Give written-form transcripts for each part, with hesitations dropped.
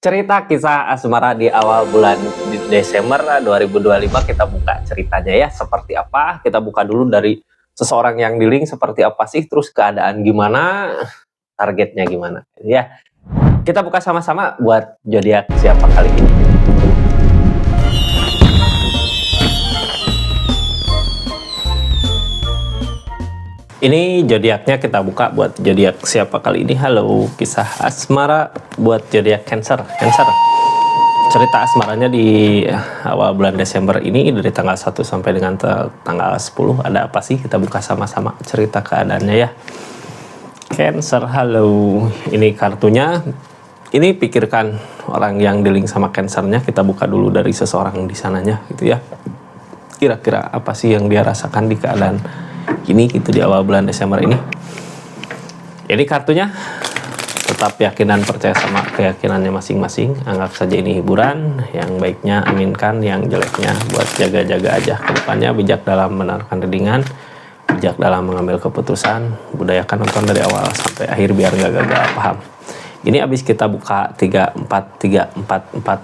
Cerita kisah asmara di awal bulan Desember 2025 kita buka ceritanya ya, seperti apa, kita buka dulu dari seseorang yang di-link seperti apa sih, terus keadaan gimana, targetnya gimana, ya. Kita buka sama-sama buat zodiak siapa kali ini. Ini zodiaknya kita buka buat zodiak siapa kali ini. Halo, kisah asmara buat zodiak Cancer. Cancer. Cerita asmaranya di awal bulan Desember ini dari tanggal 1 sampai dengan tanggal 10 ada apa sih? Kita buka sama-sama cerita keadaannya ya. Cancer, halo. Ini kartunya. Ini pikirkan orang yang di-link sama Cancernya. Kita buka dulu dari seseorang di sananya gitu ya. Kira-kira apa sih yang dia rasakan di keadaan ini gitu di awal bulan Desember ini. Jadi kartunya tetap yakin dan percaya sama keyakinannya masing-masing. Anggap saja ini hiburan. Yang baiknya aminkan, yang jeleknya buat jaga-jaga aja ke depannya. Bijak dalam menaruhkan readingan, bijak dalam mengambil keputusan. Budayakan nonton dari awal sampai akhir biar gak gagal paham. Ini abis kita buka 4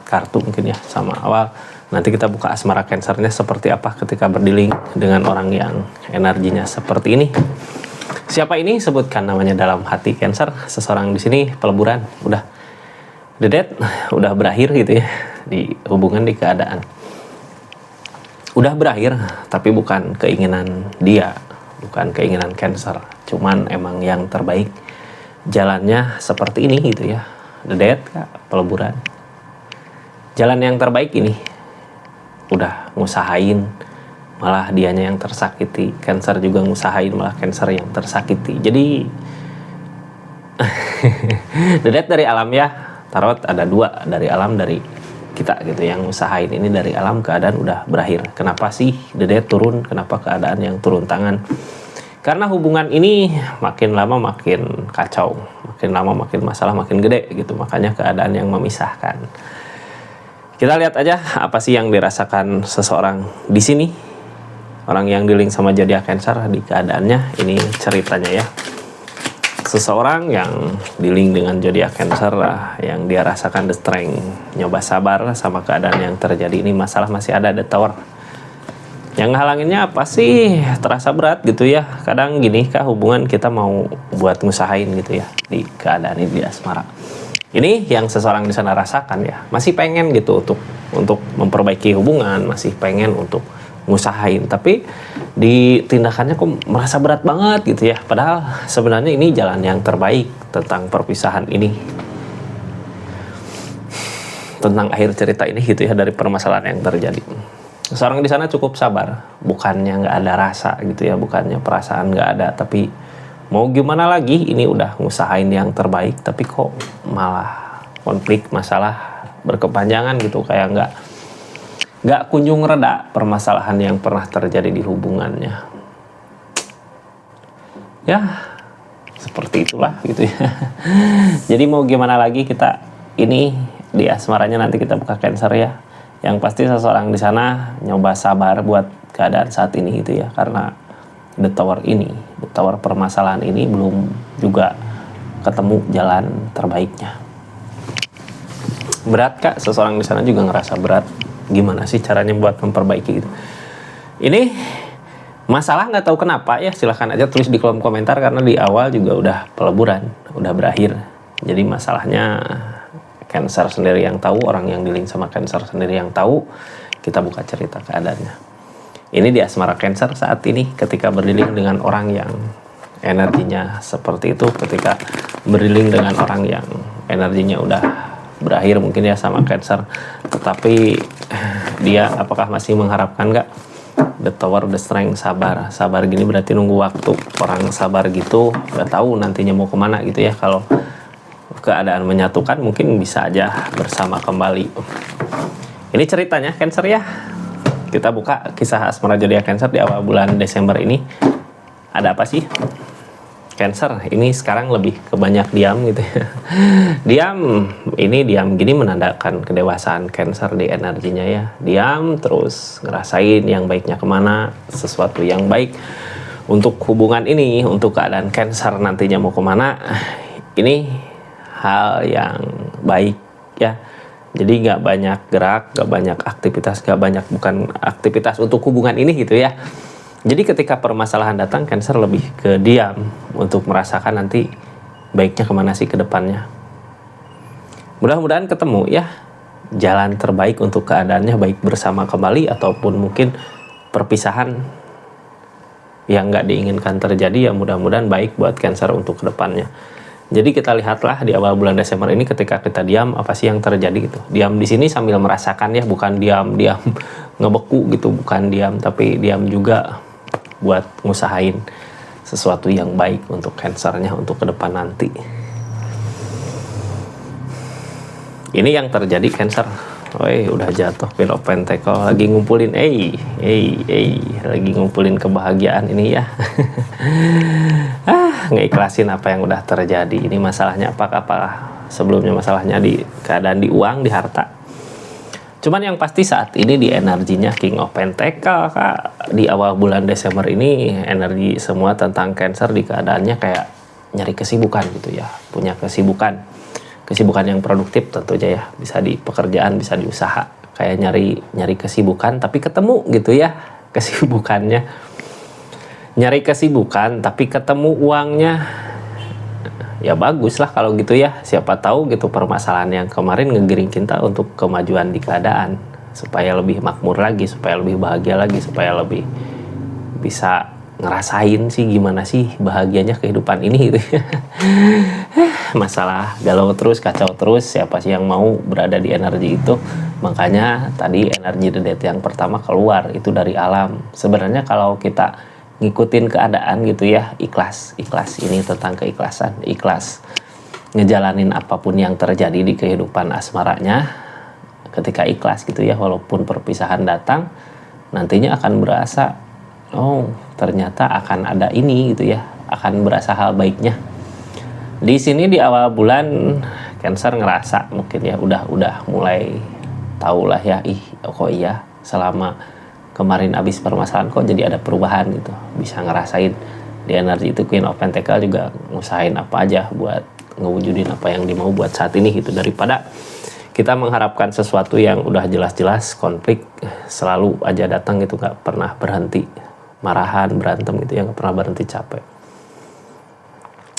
kartu mungkin ya sama awal. Nanti kita buka asmara Cancernya seperti apa ketika berdiling dengan orang yang energinya seperti ini. Siapa ini? Sebutkan namanya dalam hati Cancer. Seseorang di sini peleburan, udah dedet, udah berakhir gitu ya di hubungan, di keadaan. Udah berakhir, tapi bukan keinginan dia, bukan keinginan Cancer. Cuman emang yang terbaik. Jalannya seperti ini gitu ya. Dedet, peleburan. Jalan yang terbaik ini. Udah ngusahain, malah dianya yang tersakiti. Cancer juga ngusahain, malah Cancer yang tersakiti. Jadi dedet dari alam ya. Tarot ada 2, dari alam, dari kita gitu. Yang ngusahain ini dari alam, keadaan udah berakhir. Kenapa sih dedet turun? Kenapa keadaan yang turun tangan? Karena hubungan ini makin lama makin kacau, makin lama makin masalah, makin gede gitu. Makanya keadaan yang memisahkan. Kita lihat aja apa sih yang dirasakan seseorang di sini. Orang yang di-link sama zodiak Cancer di keadaannya. Ini ceritanya ya. Seseorang yang di-link dengan zodiak Cancer yang dia rasakan the strength, nyoba sabar sama keadaan yang terjadi ini. Masalah masih ada, the tower. Yang halanginnya apa sih? Terasa berat gitu ya. Kadang gini kah hubungan kita mau buat ngusahain gitu ya di keadaan ini di asmara. Ini yang seseorang di sana rasakan ya. Masih pengen gitu untuk memperbaiki hubungan, masih pengen untuk ngusahain, tapi di tindakannya kok merasa berat banget gitu ya. Padahal sebenarnya ini jalan yang terbaik tentang perpisahan ini. Tentang akhir cerita ini gitu ya dari permasalahan yang terjadi. Seseorang di sana cukup sabar, bukannya nggak ada rasa gitu ya, bukannya perasaan nggak ada, tapi mau gimana lagi, ini udah ngusahain yang terbaik, tapi kok malah konflik, masalah berkepanjangan gitu, kayak nggak kunjung reda permasalahan yang pernah terjadi di hubungannya. Ya, seperti itulah gitu ya. Jadi mau gimana lagi, kita ini di asmaranya nanti kita buka Cancer ya. Yang pasti seseorang di sana nyoba sabar buat keadaan saat ini gitu ya, karena the tower ini, the tower permasalahan ini belum juga ketemu jalan terbaiknya. Berat kak, seseorang di sana juga ngerasa berat. Gimana sih caranya buat memperbaiki gitu? Ini masalah nggak tahu kenapa ya, silahkan aja tulis di kolom komentar karena di awal juga udah peleburan, udah berakhir. Jadi masalahnya Cancer sendiri yang tahu, orang yang di-link sama Cancer sendiri yang tahu. Kita buka cerita keadaannya. Ini di asmara Cancer saat ini ketika berdiling dengan orang yang energinya seperti itu, ketika berdiling dengan orang yang energinya udah berakhir mungkin ya sama Cancer, tetapi dia apakah masih mengharapkan nggak? The tower, the strength, sabar gini berarti nunggu waktu. Orang sabar gitu nggak tahu nantinya mau kemana gitu ya. Kalau keadaan menyatukan mungkin bisa aja bersama kembali. Ini ceritanya Cancer ya. Kita buka kisah asmara zodiak Cancer di awal bulan Desember ini. Ada apa sih? Cancer ini sekarang lebih ke banyak diam gitu ya. Diam gini menandakan kedewasaan Cancer di energinya ya. Diam terus ngerasain yang baiknya kemana, sesuatu yang baik untuk hubungan ini, untuk keadaan Cancer nantinya mau kemana. Ini hal yang baik ya. Jadi nggak banyak gerak, nggak banyak aktivitas, bukan aktivitas untuk hubungan ini gitu ya. Jadi ketika permasalahan datang, Cancer lebih ke diam untuk merasakan nanti baiknya kemana sih ke depannya. Mudah-mudahan ketemu ya jalan terbaik untuk keadaannya, baik bersama kembali ataupun mungkin perpisahan yang nggak diinginkan terjadi. Ya mudah-mudahan baik buat Cancer untuk kedepannya. Jadi kita lihatlah di awal bulan Desember ini ketika kita diam, apa sih yang terjadi gitu. Diam di sini sambil merasakan ya, bukan diam ngebeku gitu, bukan diam, tapi diam juga buat ngusahain sesuatu yang baik untuk Cancernya untuk ke depan nanti. Ini yang terjadi Cancer. Udah jatuh Queen of Pentacle, lagi ngumpulin lagi ngumpulin kebahagiaan ini ya. Ngeikhlasin apa yang udah terjadi. Ini masalahnya apakah sebelumnya masalahnya di keadaan di uang, di harta. Cuman yang pasti saat ini di energinya King of Pentacle, Kak, di awal bulan Desember ini energi semua tentang Cancer di keadaannya kayak nyari kesibukan gitu ya, punya kesibukan yang produktif tentunya ya, bisa di pekerjaan, bisa di usaha, kayak nyari kesibukan tapi ketemu gitu ya kesibukannya, nyari kesibukan tapi ketemu uangnya. Ya bagus lah kalau gitu ya, siapa tahu gitu permasalahan yang kemarin ngegiring kita untuk kemajuan di keadaan, supaya lebih makmur lagi, supaya lebih bahagia lagi, supaya lebih bisa ngerasain sih gimana sih bahagianya kehidupan ini gitu ya. Masalah galau terus, kacau terus, siapa sih yang mau berada di energi itu. Makanya tadi energi The Death yang pertama keluar itu dari alam. Sebenarnya kalau kita ngikutin keadaan gitu ya, ikhlas ini tentang keikhlasan, ikhlas ngejalanin apapun yang terjadi di kehidupan asmaranya. Ketika ikhlas gitu ya, walaupun perpisahan datang, nantinya akan berasa ternyata akan ada ini gitu ya, akan berasa hal baiknya. Di sini di awal bulan Cancer ngerasa mungkin ya udah mulai tahu lah ya, kok iya selama kemarin abis permasalahan kok jadi ada perubahan gitu, bisa ngerasain di energi itu. Queen of Pentacle juga ngusahain apa aja buat ngewujudin apa yang dimau buat saat ini gitu, daripada kita mengharapkan sesuatu yang udah jelas-jelas konflik selalu aja datang gitu, gak pernah berhenti marahan, berantem gitu ya, gak pernah berhenti capek.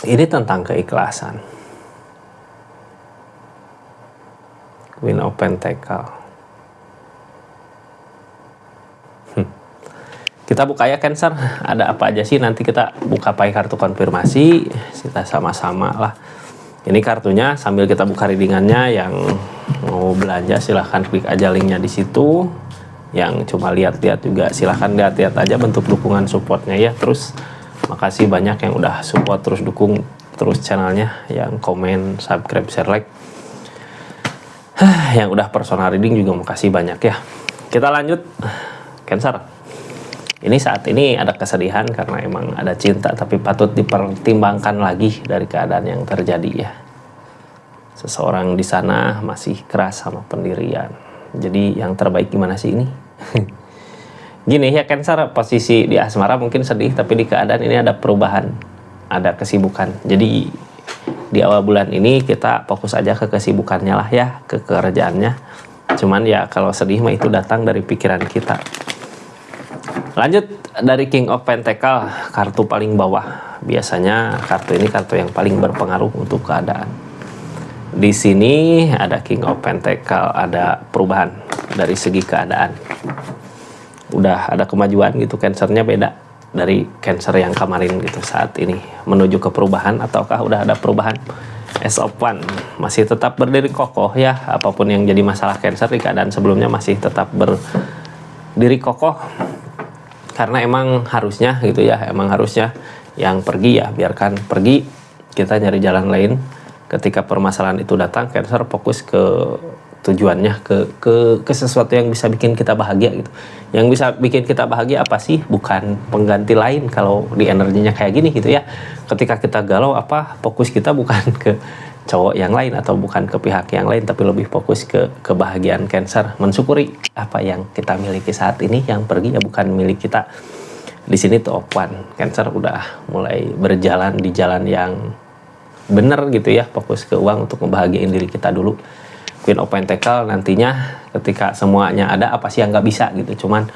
Ini tentang keikhlasan. Queen of Pentacle. Kita buka ya Cancer, ada apa aja sih, nanti kita buka pakai kartu konfirmasi, kita sama-sama lah. Ini kartunya sambil kita buka readingannya. Yang mau belanja silahkan klik aja linknya di situ. Yang cuma lihat-lihat juga silahkan lihat-lihat aja bentuk dukungan supportnya ya. Terus makasih banyak yang udah support, terus dukung terus channelnya, yang komen, subscribe, share, like. Yang udah personal reading juga makasih banyak ya. Kita lanjut Cancer. Ini saat ini ada kesedihan karena emang ada cinta, tapi patut dipertimbangkan lagi dari keadaan yang terjadi ya. Seseorang di sana masih keras sama pendirian. Jadi yang terbaik gimana sih ini? Gini ya Cancer, posisi di asmara mungkin sedih, tapi di keadaan ini ada perubahan, ada kesibukan. Jadi di awal bulan ini kita fokus aja ke kesibukannya lah ya, ke kerjaannya. Cuman ya kalau sedih mah itu datang dari pikiran kita. Lanjut dari King of Pentacle, kartu paling bawah. Biasanya kartu ini kartu yang paling berpengaruh untuk keadaan. Di sini ada King of Pentacle, ada perubahan dari segi keadaan. Udah ada kemajuan gitu, Cancernya beda dari Cancer yang kemarin gitu. Saat ini menuju ke perubahan, ataukah udah ada perubahan? Ace of Wands masih tetap berdiri kokoh ya, apapun yang jadi masalah Cancer di keadaan sebelumnya masih tetap berdiri kokoh. Karena emang harusnya gitu ya, emang harusnya yang pergi ya biarkan pergi, kita nyari jalan lain. Ketika permasalahan itu datang, Cancer fokus ke tujuannya, ke sesuatu yang bisa bikin kita bahagia gitu. Yang bisa bikin kita bahagia apa sih? Bukan pengganti lain kalau di energinya kayak gini gitu ya. Ketika kita galau, fokus kita bukan ke cowok yang lain atau bukan ke pihak yang lain, tapi lebih fokus ke kebahagiaan Cancer, mensyukuri apa yang kita miliki saat ini. Yang pergi ya bukan milik kita. Di sini tuh One Cancer udah mulai berjalan di jalan yang benar gitu ya, fokus ke uang untuk membahagiain diri kita dulu. Queen of Pentacle nantinya ketika semuanya ada, apa sih yang nggak bisa gitu. Cuman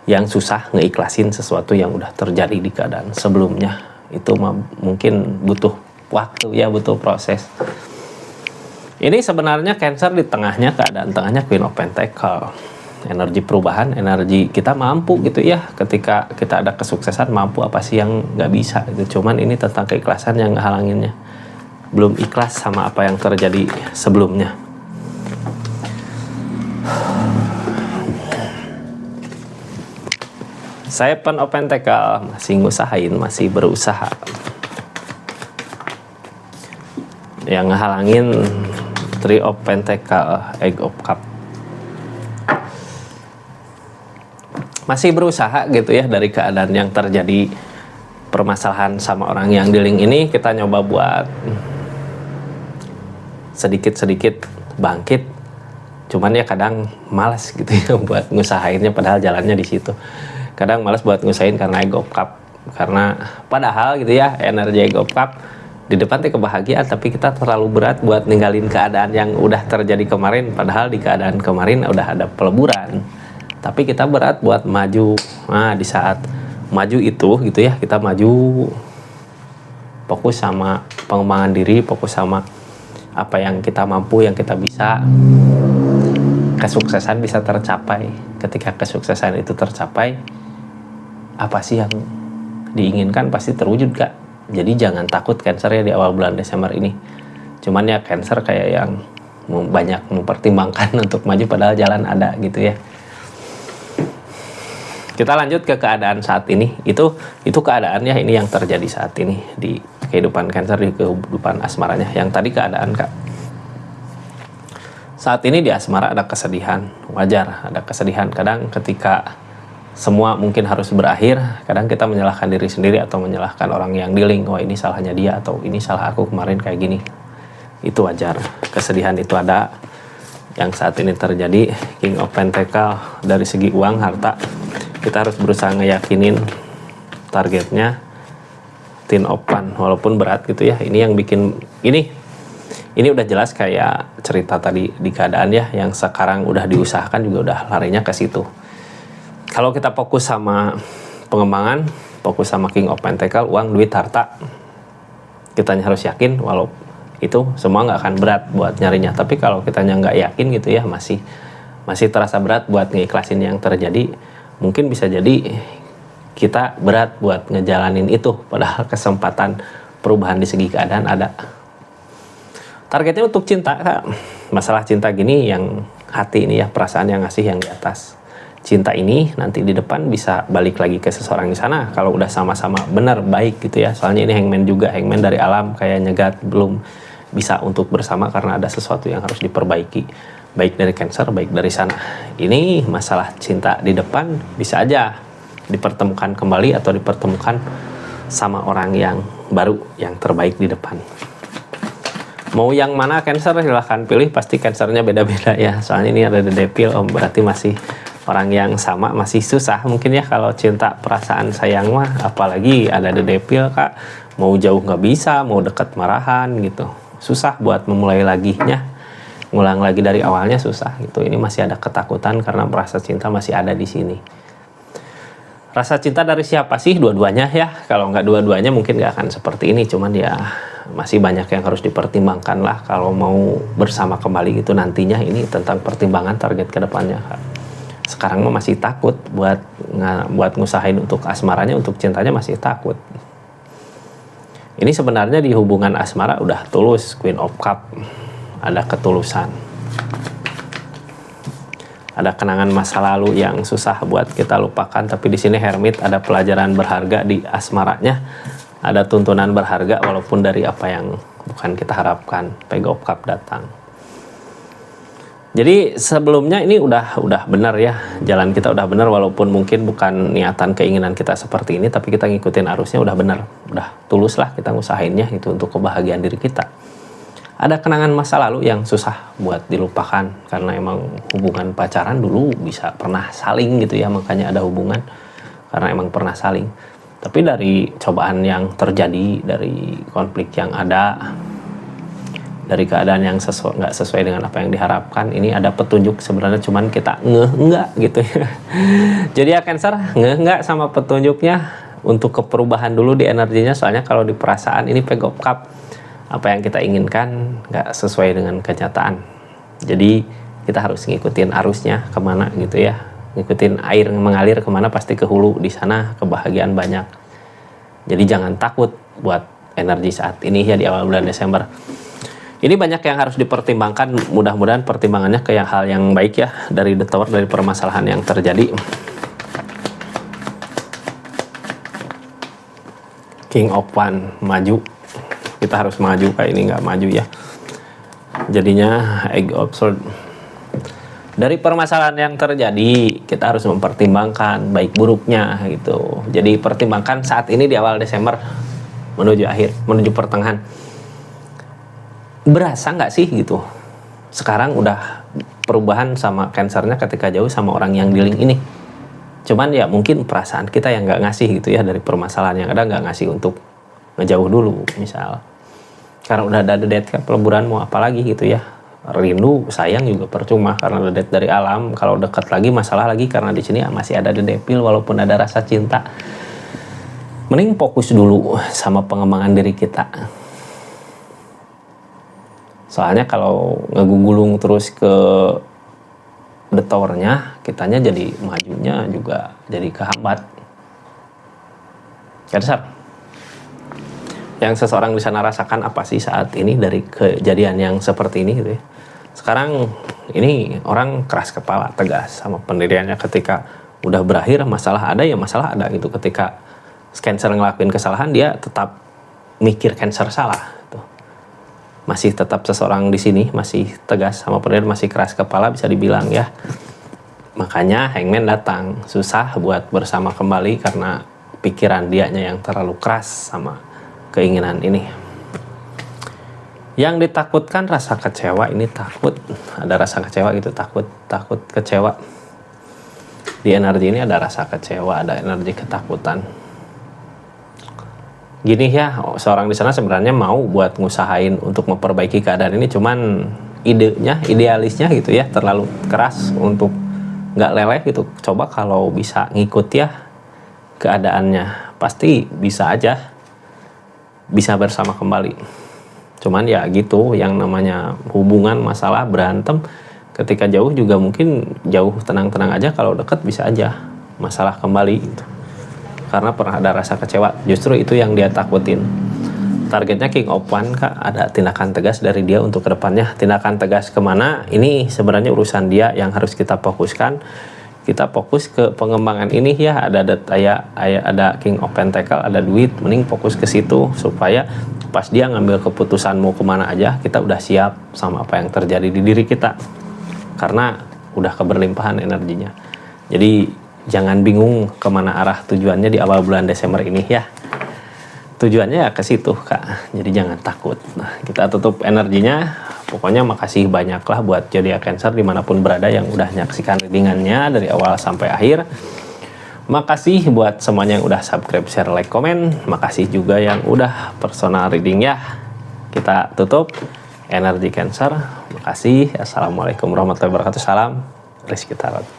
yang susah ngeikhlasin sesuatu yang udah terjadi di keadaan sebelumnya. Itu mungkin butuh waktu ya, butuh proses. Ini sebenarnya Cancer di tengahnya, keadaan tengahnya Queen of Pentacle. Energi perubahan, energi kita mampu gitu ya. Ketika kita ada kesuksesan, mampu apa sih yang nggak bisa gitu. Cuman ini tentang keikhlasan yang ngehalanginnya. Belum ikhlas sama apa yang terjadi sebelumnya. Saya Pen of Pentacle masih ngusahain, masih berusaha. Yang ngehalangin Three of Pentacle, Eight of Cup. Masih berusaha gitu ya, dari keadaan yang terjadi permasalahan sama orang yang dealing ini, kita nyoba buat sedikit-sedikit bangkit. Cuman ya kadang malas gitu ya buat ngusahainnya, padahal jalannya di situ. Kadang malas buat ngusahain karena Eight of Cup. Karena padahal gitu ya, energi Eight of Cup di depan tuh kebahagiaan, tapi kita terlalu berat buat ninggalin keadaan yang udah terjadi kemarin. Padahal di keadaan kemarin udah ada peleburan, tapi kita berat buat maju. Nah, di saat maju itu gitu ya, kita maju, fokus sama pengembangan diri, fokus sama apa yang kita mampu, yang kita bisa. Kesuksesan bisa tercapai. Ketika kesuksesan itu tercapai, apa sih yang diinginkan pasti terwujud, Kak. Jadi jangan takut Cancer ya di awal bulan Desember ini. Cuman ya Cancer kayak yang banyak mempertimbangkan untuk maju, padahal jalan ada gitu ya. Kita lanjut ke keadaan saat ini. Itu keadaannya, ini yang terjadi saat ini di kehidupan Cancer, di kehidupan asmaranya. Yang tadi keadaan, Kak. Saat ini di asmara ada kesedihan, wajar ada kesedihan. Kadang ketika semua mungkin harus berakhir, kadang kita menyalahkan diri sendiri atau menyalahkan orang yang dealing. Wah, ini salahnya dia, atau ini salah aku kemarin kayak gini. Itu wajar, kesedihan itu ada. Yang saat ini terjadi, King of Pentacle, dari segi uang, harta, kita harus berusaha ngeyakinin targetnya. Ten of Wands, walaupun berat gitu ya. Ini yang bikin, ini udah jelas kayak cerita tadi di keadaan ya, yang sekarang udah diusahakan juga udah larinya ke situ. Kalau kita fokus sama pengembangan, fokus sama King of Pentacle, uang, duit, harta, kita harus yakin walau itu semua nggak akan berat buat nyarinya. Tapi kalau kitanya nggak yakin gitu ya, masih terasa berat buat ngeikhlasin yang terjadi, mungkin bisa jadi kita berat buat ngejalanin itu, padahal kesempatan perubahan di segi keadaan ada. Targetnya untuk cinta, Kak. Masalah cinta gini yang hati ini ya, perasaan yang ngasih yang di atas. Cinta ini nanti di depan bisa balik lagi ke seseorang di sana kalau udah sama-sama benar baik gitu ya. Soalnya ini Hangman juga, Hangman dari alam kayak nyegat, belum bisa untuk bersama karena ada sesuatu yang harus diperbaiki. Baik dari Cancer, baik dari sana. Ini masalah cinta di depan bisa aja dipertemukan kembali atau dipertemukan sama orang yang baru, yang terbaik di depan. Mau yang mana Cancer silahkan pilih, pasti Cancernya beda-beda ya. Soalnya ini ada The Devil, berarti masih orang yang sama, masih susah mungkin ya kalau cinta perasaan sayang mah, apalagi ada The Devil, Kak. Mau jauh nggak bisa, mau dekat marahan gitu. Susah buat memulai laginya, ngulang lagi dari awalnya susah gitu. Ini masih ada ketakutan karena rasa cinta masih ada di sini. Rasa cinta dari siapa sih? Dua-duanya ya. Kalau nggak dua-duanya mungkin nggak akan seperti ini. Cuman ya masih banyak yang harus dipertimbangkan lah kalau mau bersama kembali gitu nantinya. Ini tentang pertimbangan target kedepannya, Kak. Sekarang mah masih takut buat ngusahain untuk asmaranya, untuk cintanya masih takut. Ini sebenarnya di hubungan asmara udah tulus, Queen of Cup. Ada ketulusan. Ada kenangan masa lalu yang susah buat kita lupakan, tapi di sini Hermit ada pelajaran berharga di asmaranya. Ada tuntunan berharga walaupun dari apa yang bukan kita harapkan. Page of Cup datang. Jadi sebelumnya ini udah benar ya, jalan kita udah benar walaupun mungkin bukan niatan keinginan kita seperti ini, tapi kita ngikutin arusnya udah benar, udah tulus lah kita ngusahainnya itu untuk kebahagiaan diri kita. Ada kenangan masa lalu yang susah buat dilupakan karena emang hubungan pacaran dulu bisa pernah saling gitu ya, makanya ada hubungan karena emang pernah saling. Tapi dari cobaan yang terjadi, dari konflik yang ada, dari keadaan yang nggak sesuai dengan apa yang diharapkan. Ini ada petunjuk sebenarnya, cuman kita enggak gitu ya. Jadi ya Cancer, enggak sama petunjuknya untuk keperubahan dulu di energinya. Soalnya kalau di perasaan ini Page of Cup, apa yang kita inginkan nggak sesuai dengan kenyataan. Jadi kita harus ngikutin arusnya kemana gitu ya, ngikutin air mengalir kemana pasti ke hulu, di sana kebahagiaan banyak. Jadi jangan takut buat energi saat ini ya di awal bulan Desember. Ini banyak yang harus dipertimbangkan, mudah-mudahan pertimbangannya ke hal yang baik ya dari The Tower, dari permasalahan yang terjadi. King of One maju, kita harus maju, kayak ini nggak maju ya, jadinya Egg of Swords. Dari permasalahan yang terjadi kita harus mempertimbangkan baik buruknya gitu. Jadi pertimbangkan saat ini di awal Desember menuju akhir, menuju pertengahan, berasa nggak sih gitu sekarang udah perubahan sama Cancernya ketika jauh sama orang yang di link ini. Cuman ya mungkin perasaan kita yang nggak ngasih gitu ya, dari permasalahan yang ada nggak ngasih untuk ngejauh dulu misal, karena udah ada dedet kan, peleburan mau apa lagi gitu ya. Rindu sayang juga percuma karena dedet dari alam. Kalau dekat lagi masalah lagi, karena di sini masih ada dedepil walaupun ada rasa cinta. Mending fokus dulu sama pengembangan diri kita. Soalnya kalau ngegugulung terus ke The Tower-nya, kitanya jadi majunya juga jadi kehambat. Cancer, yang seseorang bisa rasakan apa sih saat ini dari kejadian yang seperti ini gitu ya. Sekarang ini orang keras kepala, tegas sama pendiriannya. Ketika udah berakhir masalah ada ya masalah ada gitu. Ketika Cancer ngelakuin kesalahan, dia tetap mikir Cancer salah gitu. Masih tetap seseorang di sini masih tegas sama pendirian, masih keras kepala bisa dibilang ya. Makanya Hangman datang, susah buat bersama kembali karena pikiran dianya yang terlalu keras sama keinginan ini. Yang ditakutkan rasa kecewa, ini takut ada rasa kecewa gitu, takut kecewa. Di energi ini ada rasa kecewa, ada energi ketakutan. Gini ya, seorang di sana sebenarnya mau buat ngusahain untuk memperbaiki keadaan ini, cuman idenya, idealisnya gitu ya, terlalu keras untuk nggak leleh gitu. Coba kalau bisa ngikut ya keadaannya, pasti bisa aja, bisa bersama kembali. Cuman ya gitu, yang namanya hubungan, masalah, berantem, ketika jauh juga mungkin jauh tenang-tenang aja, kalau deket bisa aja masalah kembali gitu. Karena pernah ada rasa kecewa, justru itu yang dia takutin. Targetnya King of One Kak, ada tindakan tegas dari dia untuk kedepannya. Tindakan tegas kemana? Ini sebenarnya urusan dia yang harus kita fokuskan. Kita fokus ke pengembangan ini ya, ada King of Pentacle, ada duit, mending fokus ke situ supaya pas dia ngambil keputusan mau kemana aja, kita udah siap sama apa yang terjadi di diri kita, karena udah keberlimpahan energinya. Jadi jangan bingung kemana arah tujuannya di awal bulan Desember ini ya. Tujuannya ya ke situ Kak, jadi jangan takut. Nah, kita tutup energinya. Pokoknya makasih banyaklah buat zodiak Cancer dimanapun berada yang udah nyaksikan readingannya dari awal sampai akhir. Makasih buat semuanya yang udah subscribe, share, like, komen. Makasih juga yang udah personal reading ya. Kita tutup energi Cancer. Makasih. Assalamualaikum warahmatullahi wabarakatuh. Salam Rizky Tarot.